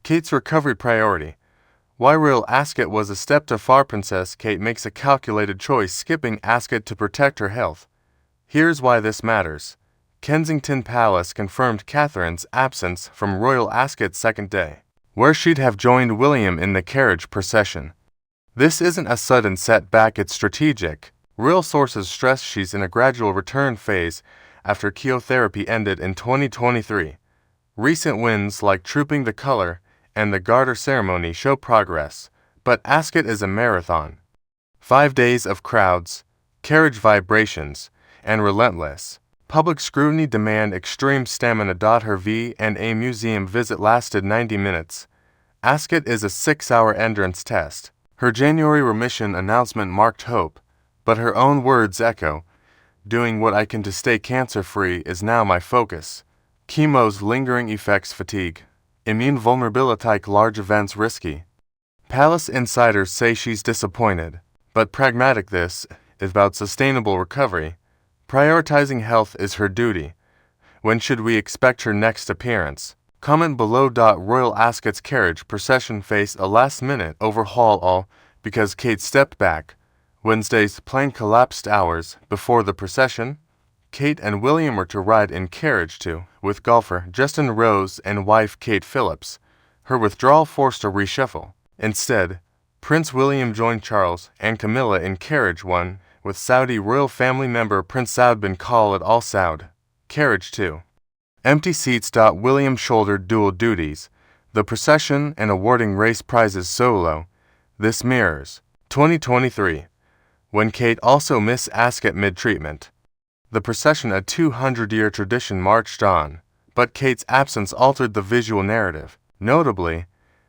Kate's recovery priority. Why Royal Ascot was a step too far. Princess Kate makes a calculated choice, skipping Ascot to protect her health. Here's why this matters. Kensington Palace confirmed Catherine's absence from Royal Ascot's second day, where she'd have joined William in the carriage procession. This isn't a sudden setback, it's strategic. Royal sources stress she's in a gradual return phase after chemotherapy ended in 2023. Recent wins like Trooping the Color and the Garter ceremony show progress, but Ascot is a marathon. 5 days of crowds, carriage vibrations, and relentless public scrutiny demand extreme stamina. Her V&A museum visit lasted 90 minutes. Ascot is a 6-hour endurance test. Her January remission announcement marked hope, but her own words echo, "Doing what I can to stay cancer-free is now my focus." Chemo's lingering effects, fatigue, immune vulnerability, large events risky. Palace insiders say she's disappointed, but pragmatic. This is about sustainable recovery. Prioritizing health is her duty. When should we expect her next appearance? Comment below. Royal Ascot's carriage procession faced a last-minute overhaul, all because Kate stepped back. Wednesday's plane collapsed hours before the procession. Kate and William were to ride in carriage too, with golfer Justin Rose and wife Kate Phillips. Her withdrawal forced a reshuffle. Instead, Prince William joined Charles and Camilla in carriage one, with Saudi royal family member Prince Saud bin Khalid Al Saud. Carriage 2. Empty seats. William shouldered dual duties, the procession and awarding race prizes solo. This mirrors 2023, when Kate also missed Ascot mid-treatment. The procession, a 200-year tradition, marched on, but Kate's absence altered the visual narrative. Notably,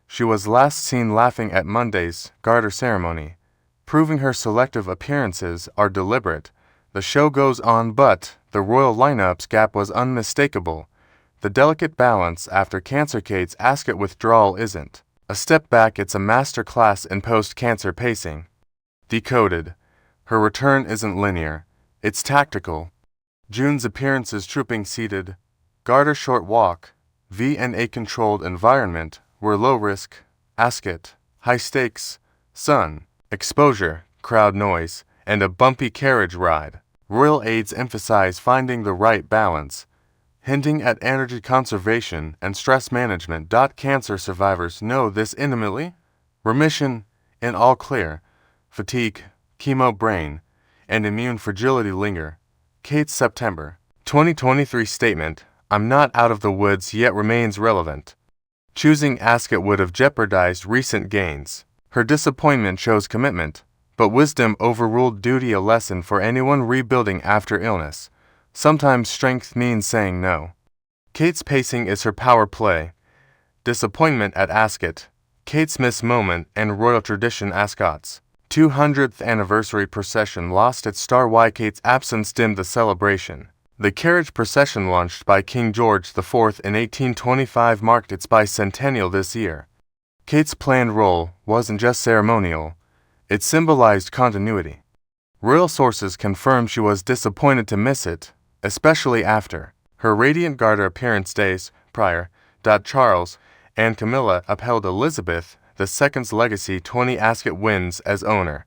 she was last seen laughing at Monday's Garter ceremony, proving her selective appearances are deliberate. The show goes on, but the royal lineup's gap was unmistakable. The delicate balance after cancer. Kate's Ascot withdrawal isn't a step back, it's a master class in post-cancer pacing. Decoded. Her return isn't linear, it's tactical. June's appearances, trooping seated, Garter short walk, V&A controlled environment, were low risk. Ascot, high stakes, sun, exposure, crowd noise, and a bumpy carriage ride. Royal aides emphasize finding the right balance, hinting at energy conservation and stress management. Cancer survivors know this intimately. Remission, in all clear. Fatigue, chemo brain, and immune fragility linger. Kate's September 2023 statement, "I'm not out of the woods yet," remains relevant. Choosing Ascot would have jeopardized recent gains. Her disappointment shows commitment, but wisdom overruled duty, a lesson for anyone rebuilding after illness. Sometimes strength means saying no. Kate's pacing is her power play. Disappointment at Ascot, Kate's miss moment, and royal tradition. Ascot's 200th anniversary procession lost its star. Why Kate's absence dimmed the celebration. The carriage procession, launched by King George IV in 1825, marked its bicentennial this year. Kate's planned role wasn't just ceremonial, it symbolized continuity. Royal sources confirm she was disappointed to miss it, especially after her radiant Garter appearance days prior. Charles and Camilla upheld Elizabeth II's legacy. 20 Ascot wins as owner,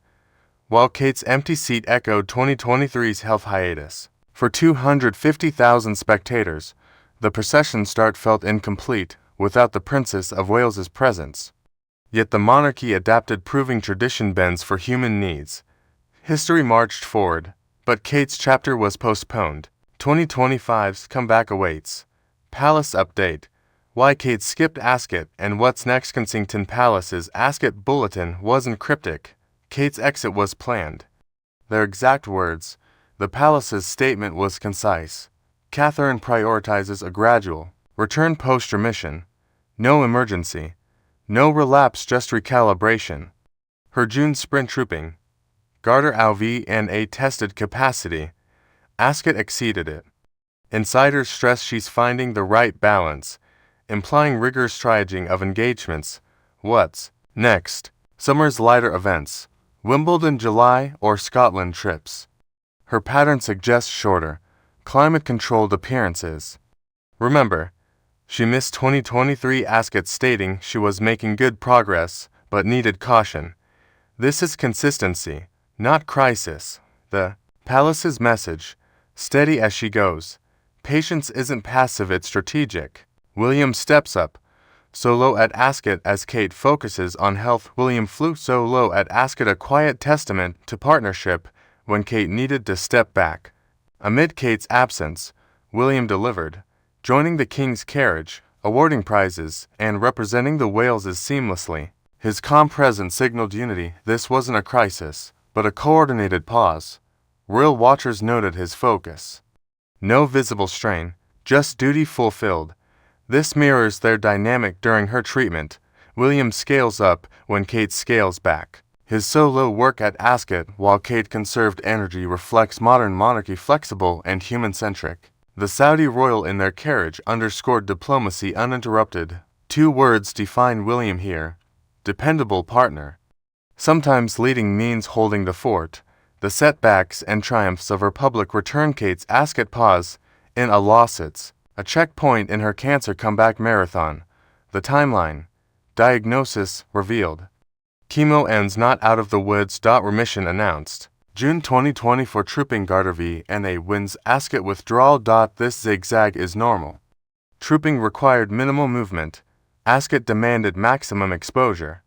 while Kate's empty seat echoed 2023's health hiatus. For 250,000 spectators, the procession start felt incomplete without the Princess of Wales's presence. Yet the monarchy adapted, proving tradition bends for human needs. History marched forward, but Kate's chapter was postponed. 2025's comeback awaits. Palace update. Why Kate skipped Ascot and what's next. Kensington Palace's Ascot bulletin wasn't cryptic. Kate's exit was planned. Their exact words, the palace's statement was concise. Catherine prioritizes a gradual return post-remission. No emergency. No relapse, just recalibration. Her June sprint trooping. Garter V&A tested capacity. Ascot exceeded it. Insiders stress she's finding the right balance, implying rigorous triaging of engagements. What's next? Summer's lighter events. Wimbledon July or Scotland trips. Her pattern suggests shorter, climate-controlled appearances. Remember, She missed 2023 Ascot, stating she was making good progress, but needed caution. This is consistency, not crisis. The Palace's message: steady as she goes. Patience isn't passive, it's strategic. William steps up. Solo at Ascot as Kate focuses on health. William flew solo at Ascot, a quiet testament to partnership when Kate needed to step back. Amid Kate's absence, William delivered, joining the King's carriage, awarding prizes, and representing the Waleses seamlessly. His calm presence signaled unity. This wasn't a crisis, but a coordinated pause. Royal watchers noted his focus. No visible strain, just duty fulfilled. This mirrors their dynamic during her treatment. William scales up when Kate scales back. His solo work at Ascot, while Kate conserved energy, reflects modern monarchy, flexible and human-centric. The Saudi royal in their carriage underscored diplomacy uninterrupted. 2 words define William here: dependable partner. Sometimes leading means holding the fort. The setbacks and triumphs of her public return. Kate's Ascot pause in a lawsuits, a checkpoint in her cancer comeback marathon. The timeline: diagnosis revealed. Chemo ends, not out of the woods. Remission announced. June 2024. Trooping Garter VNA wins Ascot withdrawal. This zigzag is normal. Trooping required minimal movement. Ascot demanded maximum exposure.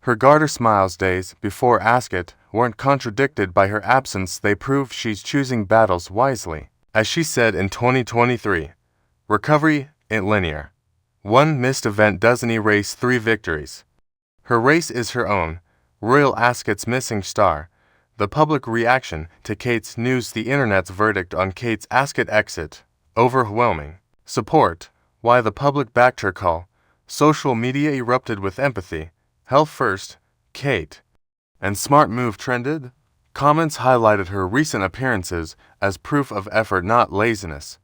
Her Garter smiles days before Ascot weren't contradicted by her absence. They prove she's choosing battles wisely. As she said in 2023, recovery ain't linear. 1 missed event doesn't erase 3 victories. Her race is her own. Royal Ascot's missing star. The public reaction to Kate's news. The internet's verdict on Kate's Ascot exit: overwhelming support. Why the public backed her call. Social media erupted with empathy. Health first, Kate. And smart move trended. Comments highlighted her recent appearances as proof of effort, not laziness.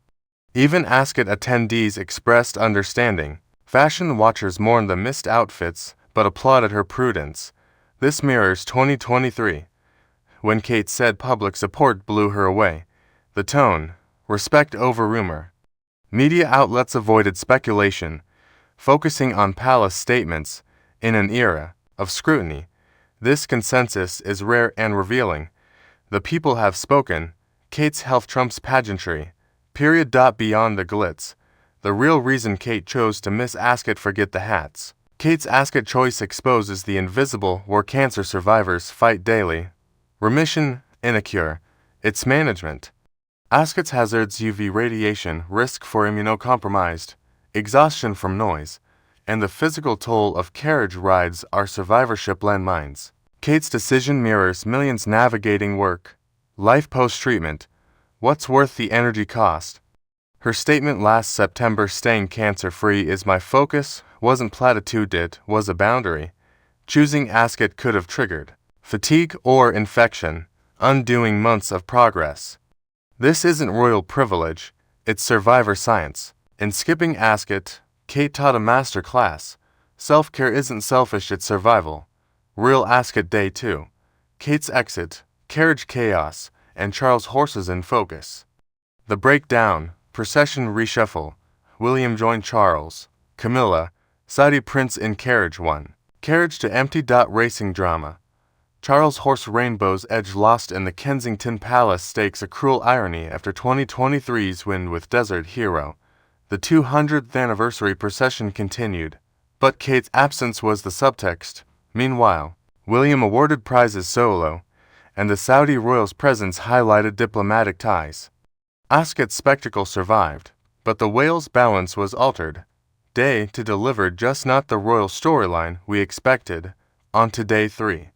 Even Ascot attendees expressed understanding. Fashion watchers mourned the missed outfits, but applauded her prudence. This mirrors 2023, when Kate said public support blew her away. The tone: respect over rumor. Media outlets avoided speculation, focusing on palace statements. In an era of scrutiny, this consensus is rare and revealing. The people have spoken. Kate's health trumps pageantry. Period. Beyond the glitz, the real reason Kate chose to miss Ascot. Forget the hats. Kate's Ascot choice exposes the invisible war cancer survivors fight daily. Remission in a cure. Its management. Ascot's hazards: UV radiation, risk for immunocompromised, exhaustion from noise, and the physical toll of carriage rides are survivorship landmines. Kate's decision mirrors millions navigating work, life post-treatment. What's worth the energy cost? Her statement last September: staying cancer-free is my focus, wasn't platitude, it was a boundary. Choosing Ascot could have triggered fatigue or infection, undoing months of progress. This isn't royal privilege, it's survivor science. In skipping Ascot, Kate taught a master class. Self-care isn't selfish, it's survival. Royal Ascot Day 2. Kate's exit, carriage chaos, and Charles' horses in focus. The breakdown: procession reshuffle. William joined Charles, Camilla, Saudi prince in carriage 1. Carriage to empty. Racing drama. Charles' horse Rainbow's Edge lost in the Kensington Palace stakes, a cruel irony after 2023's win with Desert Hero. The 200th anniversary procession continued, but Kate's absence was the subtext. Meanwhile, William awarded prizes solo, and the Saudi royal's presence highlighted diplomatic ties. Ascot's spectacle survived, but the Wales balance was altered. Day 2 delivered just not the royal storyline we expected. On to Day 3.